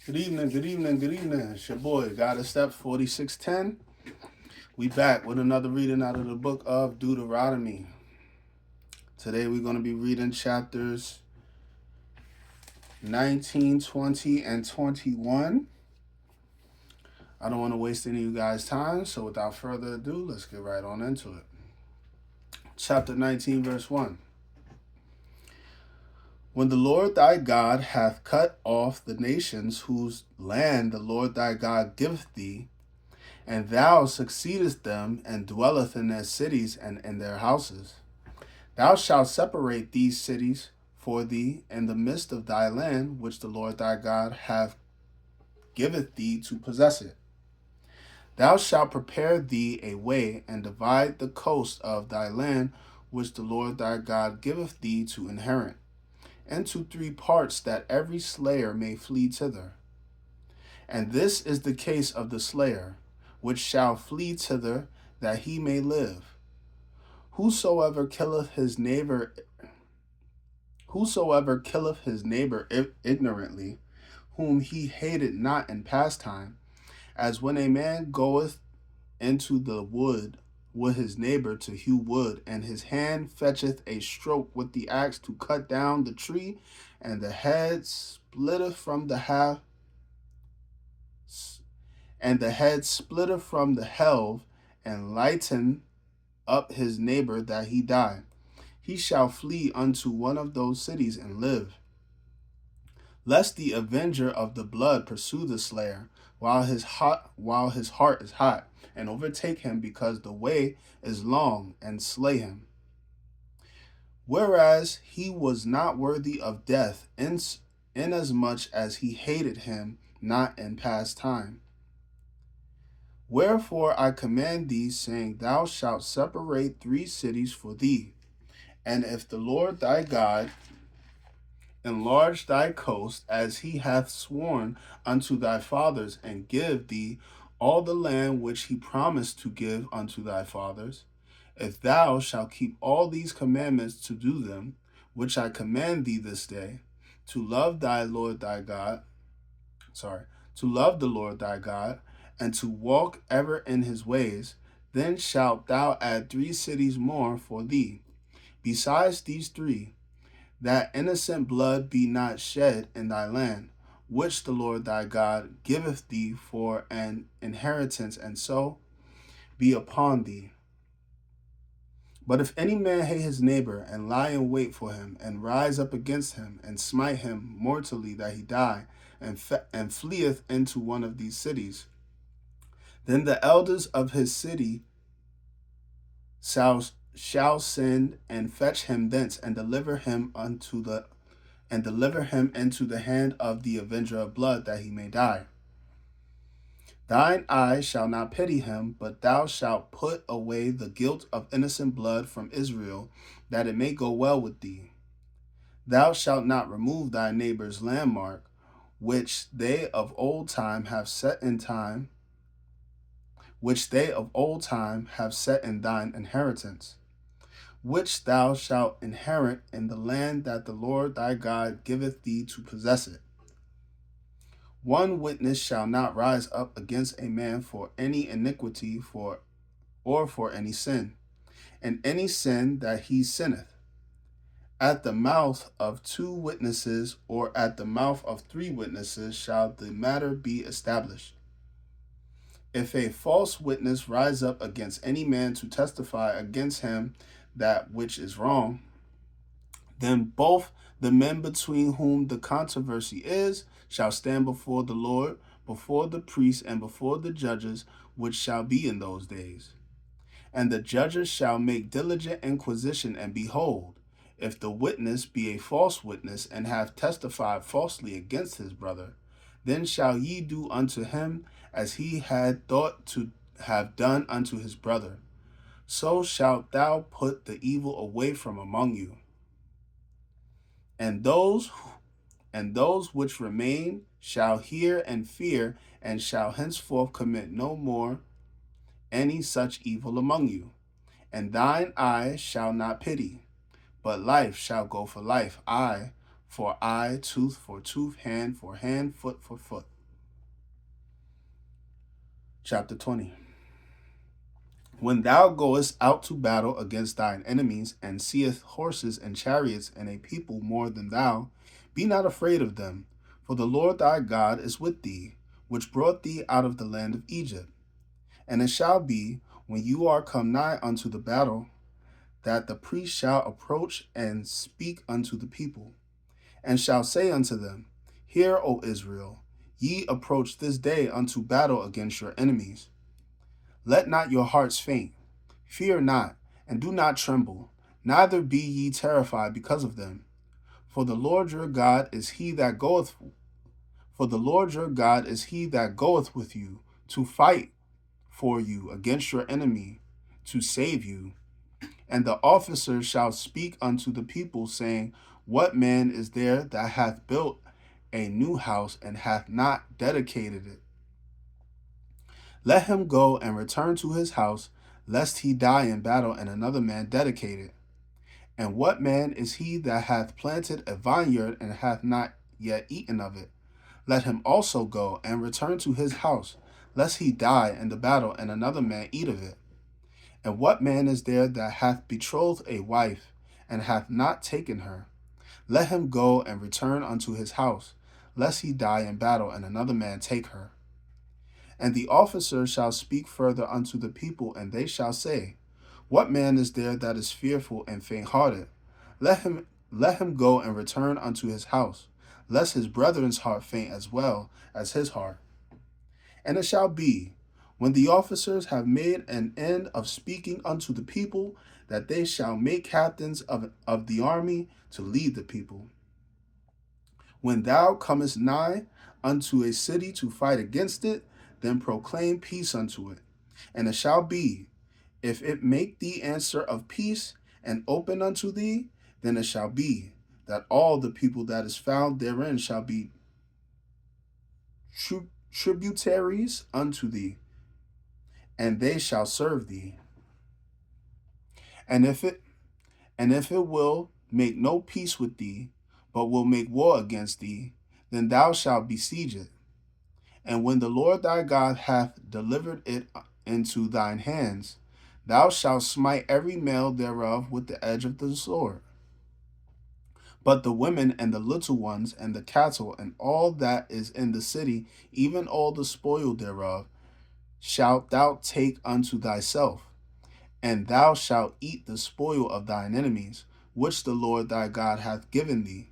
Good evening, good evening, good evening. It's your boy, God of Steps 4610. We back with another reading out of the book of Deuteronomy. Today we're going to be reading chapters 19, 20, and 21. I don't want to waste any of you guys' time, so without further ado, let's get right on into it. Chapter 19, verse 1. When the Lord thy God hath cut off the nations whose land the Lord thy God giveth thee, and thou succeedest them, and dwelleth in their cities and in their houses, thou shalt separate these cities for thee in the midst of thy land, which the Lord thy God hath giveth thee to possess it. Thou shalt prepare thee a way, and divide the coast of thy land, which the Lord thy God giveth thee to inherit, into 3 parts, that every slayer may flee thither. And this is the case of the slayer, which shall flee thither, that he may live. Whosoever killeth his neighbor ignorantly, whom he hated not in pastime, as when a man goeth into the wood with his neighbor to hew wood, and his hand fetcheth a stroke with the axe to cut down the tree, and the head splitteth from the half, and the head splitteth from the helve, and lighten up his neighbor that he die. He shall flee unto one of those cities and live, lest the avenger of the blood pursue the slayer while his heart is hot, and overtake him, because the way is long, and slay him. Whereas he was not worthy of death, inasmuch as he hated him not in past time. Wherefore I command thee, saying, Thou shalt separate 3 cities for thee. And if the Lord thy God enlarge thy coast, as he hath sworn unto thy fathers, and give thee all the land which he promised to give unto thy fathers, if thou shalt keep all these commandments to do them, which I command thee this day, to love thy Lord thy God, to love the Lord thy God, and to walk ever in his ways, then shalt thou add 3 cities more for thee, besides these 3, that innocent blood be not shed in thy land, which the Lord thy God giveth thee for an inheritance, and so be upon thee. But if any man hate his neighbor, and lie in wait for him, and rise up against him, and smite him mortally that he die, and fleeth into one of these cities, then the elders of his city shall send and fetch him thence, and deliver him into the hand of the avenger of blood, that he may die. Thine eye shall not pity him, but thou shalt put away the guilt of innocent blood from Israel, that it may go well with thee. Thou shalt not remove thy neighbor's landmark, which they of old time have set in thine inheritance, which thou shalt inherit in the land that the Lord thy God giveth thee to possess it. One witness shall not rise up against a man for any iniquity or for any sin, and any sin that he sinneth. At the mouth of 2 witnesses, or at the mouth of 3 witnesses, shall the matter be established. If a false witness rise up against any man to testify against him that which is wrong, then both the men between whom the controversy is shall stand before the Lord, before the priests, and before the judges, which shall be in those days. And the judges shall make diligent inquisition, and behold, if the witness be a false witness, and have testified falsely against his brother, then shall ye do unto him as he had thought to have done unto his brother. So shalt thou put the evil away from among you. And those which remain shall hear and fear, and shall henceforth commit no more any such evil among you. And thine eye shall not pity, but life shall go for life, eye for eye, tooth for tooth, hand for hand, foot for foot. Chapter 20. When thou goest out to battle against thine enemies, and seest horses and chariots and a people more than thou, be not afraid of them, for the Lord thy God is with thee, which brought thee out of the land of Egypt. And it shall be, when you are come nigh unto the battle, that the priest shall approach and speak unto the people, and shall say unto them, Hear, O Israel, ye approach this day unto battle against your enemies. Let not your hearts faint. Fear not, and do not tremble, neither be ye terrified because of them. For the Lord your God is he that goeth with you to fight for you against your enemy, to save you. And the officers shall speak unto the people, saying, What man is there that hath built a new house and hath not dedicated it? Let him go and return to his house, lest he die in battle and another man dedicate it. And what man is he that hath planted a vineyard and hath not yet eaten of it? Let him also go and return to his house, lest he die in the battle and another man eat of it. And what man is there that hath betrothed a wife and hath not taken her? Let him go and return unto his house, lest he die in battle and another man take her. And the officers shall speak further unto the people, and they shall say, What man is there that is fearful and faint-hearted? Let him go and return unto his house, lest his brethren's heart faint as well as his heart. And it shall be, when the officers have made an end of speaking unto the people, that they shall make captains of the army to lead the people. When thou comest nigh unto a city to fight against it, then proclaim peace unto it. And it shall be, if it make thee answer of peace and open unto thee, then it shall be that all the people that is found therein shall be tributaries unto thee, and they shall serve thee. And if it will make no peace with thee, but will make war against thee, then thou shalt besiege it. And when the Lord thy God hath delivered it into thine hands, thou shalt smite every male thereof with the edge of the sword. But the women and the little ones and the cattle and all that is in the city, even all the spoil thereof, shalt thou take unto thyself. And thou shalt eat the spoil of thine enemies, which the Lord thy God hath given thee.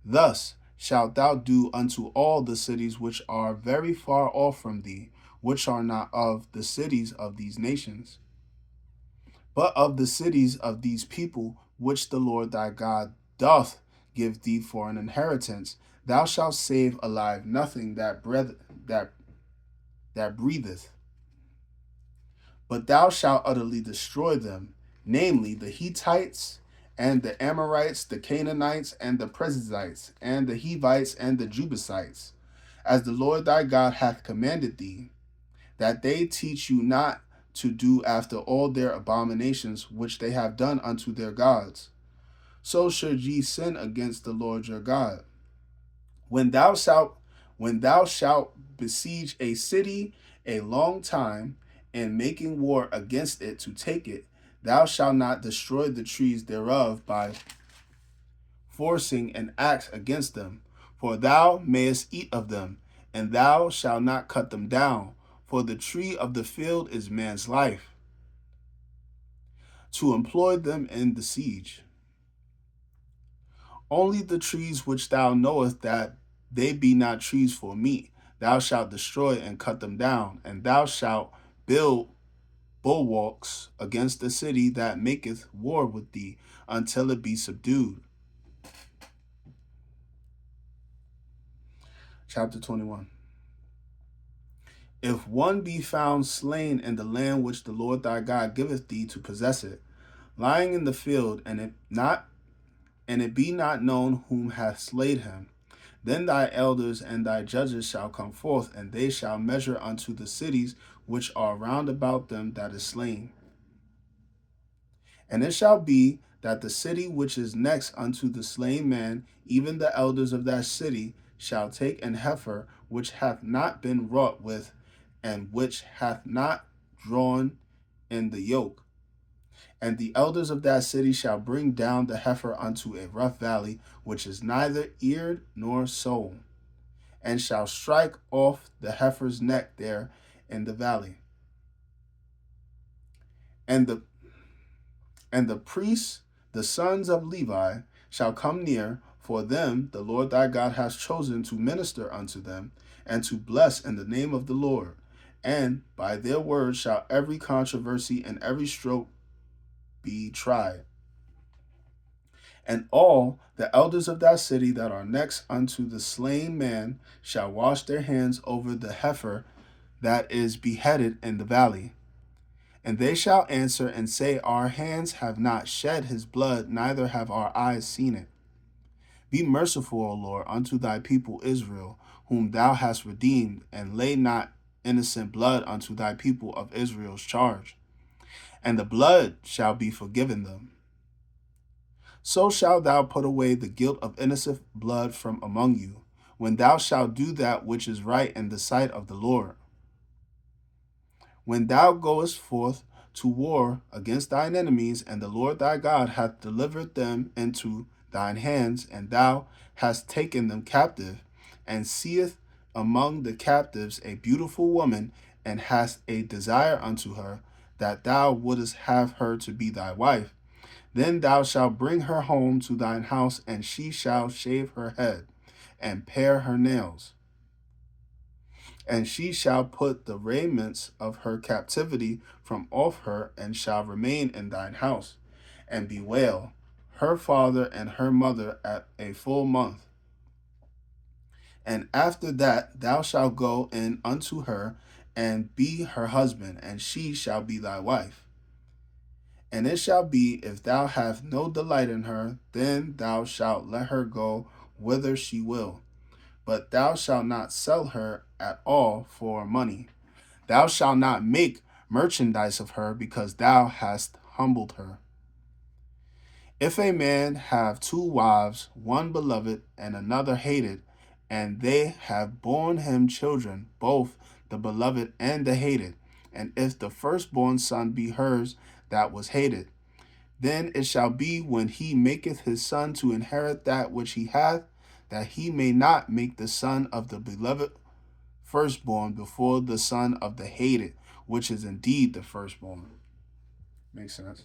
Thus shalt thou do unto all the cities which are very far off from thee, which are not of the cities of these nations, but of the cities of these people, which the Lord thy God doth give thee for an inheritance. Thou shalt save alive nothing that breatheth, but thou shalt utterly destroy them, namely the Hittites, and the Amorites, the Canaanites, and the Perizzites, and the Hivites, and the Jebusites, as the Lord thy God hath commanded thee, that they teach you not to do after all their abominations which they have done unto their gods. So should ye sin against the Lord your God. When thou shalt besiege a city a long time, and making war against it to take it, thou shalt not destroy the trees thereof by forcing an axe against them, for thou mayest eat of them, and thou shalt not cut them down, for the tree of the field is man's life, to employ them in the siege. Only the trees which thou knowest that they be not trees for meat, thou shalt destroy and cut them down, and thou shalt build bulwarks against the city that maketh war with thee, until it be subdued. Chapter 21. If one be found slain in the land which the Lord thy God giveth thee to possess it, lying in the field, and it be not known whom hath slain him, then thy elders and thy judges shall come forth, and they shall measure unto the cities which are round about them that is slain. And it shall be that the city which is next unto the slain man, even the elders of that city, shall take an heifer which hath not been wrought with, and which hath not drawn in the yoke. And the elders of that city shall bring down the heifer unto a rough valley, which is neither eared nor sown, and shall strike off the heifer's neck there in the valley. And the priests, the sons of Levi, shall come near, for them the Lord thy God has chosen to minister unto them, and to bless in the name of the Lord. And by their word shall every controversy and every stroke be tried. And all the elders of that city that are next unto the slain man shall wash their hands over the heifer that is beheaded in the valley. And they shall answer and say, Our hands have not shed his blood, neither have our eyes seen it. Be merciful, O Lord, unto thy people Israel, whom thou hast redeemed, and lay not innocent blood unto thy people of Israel's charge. And the blood shall be forgiven them. So shalt thou put away the guilt of innocent blood from among you, when thou shalt do that which is right in the sight of the Lord. When thou goest forth to war against thine enemies, and the Lord thy God hath delivered them into thine hands, and thou hast taken them captive, and seest among the captives a beautiful woman, and hast a desire unto her, that thou wouldest have her to be thy wife, then thou shalt bring her home to thine house, and she shall shave her head, and pare her nails. And she shall put the raiments of her captivity from off her, and shall remain in thine house, and bewail her father and her mother at a full month. And after that thou shalt go in unto her, and be her husband, and she shall be thy wife. And it shall be, if thou have no delight in her, then thou shalt let her go whither she will. But thou shalt not sell her at all for money. Thou shalt not make merchandise of her, because thou hast humbled her. If a man have two wives, one beloved and another hated, and they have borne him children, both the beloved and the hated, and if the firstborn son be hers that was hated, then it shall be, when he maketh his son to inherit that which he hath, that he may not make the son of the beloved firstborn before the son of the hated, which is indeed the firstborn. Makes sense.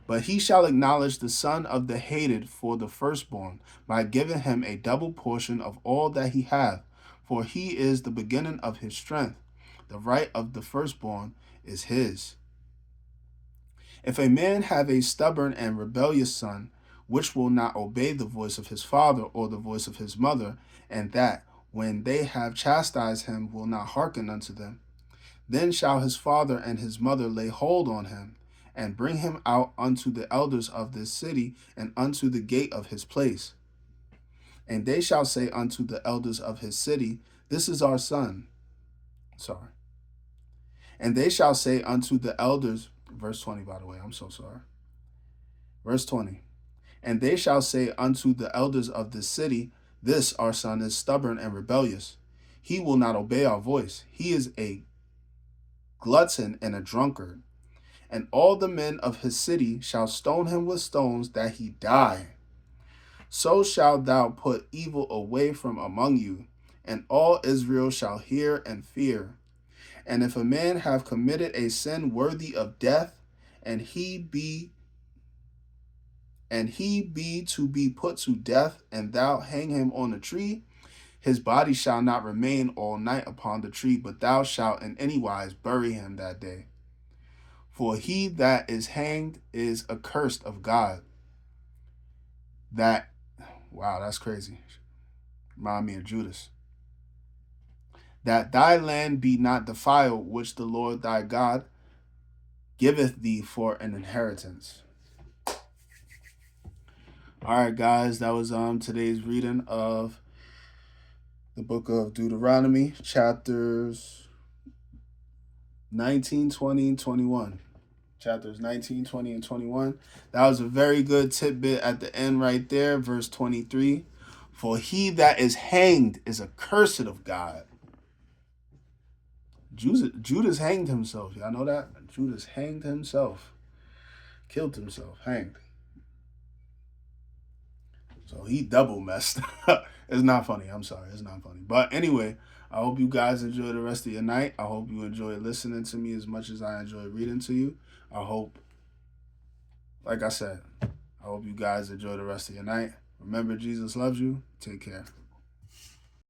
But he shall acknowledge the son of the hated for the firstborn, by giving him a double portion of all that he hath, for he is the beginning of his strength. The right of the firstborn is his. If a man have a stubborn and rebellious son, which will not obey the voice of his father or the voice of his mother, and that, when they have chastised him, will not hearken unto them, then shall his father and his mother lay hold on him, and bring him out unto the elders of this city, and unto the gate of his place. And they shall say unto the elders of his city, This is our son. And they shall say unto the elders, verse 20, by the way, I'm so sorry. Verse 20. And they shall say unto the elders of this city, This our son is stubborn and rebellious. He will not obey our voice. He is a glutton and a drunkard. And all the men of his city shall stone him with stones, that he die. So shalt thou put evil away from among you, and all Israel shall hear and fear. And if a man have committed a sin worthy of death, and he be to be put to death, and thou hang him on a tree, his body shall not remain all night upon the tree, but thou shalt in any wise bury him that day. For he that is hanged is accursed of God. Wow, that's crazy. Remind me of Judas. That thy land be not defiled, which the Lord thy God giveth thee for an inheritance. All right, guys, that was today's reading of the book of Deuteronomy, chapters 19, 20, and 21. chapters 19, 20, and 21. That was a very good tidbit at the end right there, verse 23. For he that is hanged is accursed of God. Judas hanged himself. Y'all know that? Judas hanged himself. Killed himself. Hanged. So he double messed up. It's not funny. I'm sorry. It's not funny. But anyway, I hope you guys enjoy the rest of your night. I hope you enjoy listening to me as much as I enjoy reading to you. I hope, like I said, I hope you guys enjoy the rest of your night. Remember, Jesus loves you. Take care.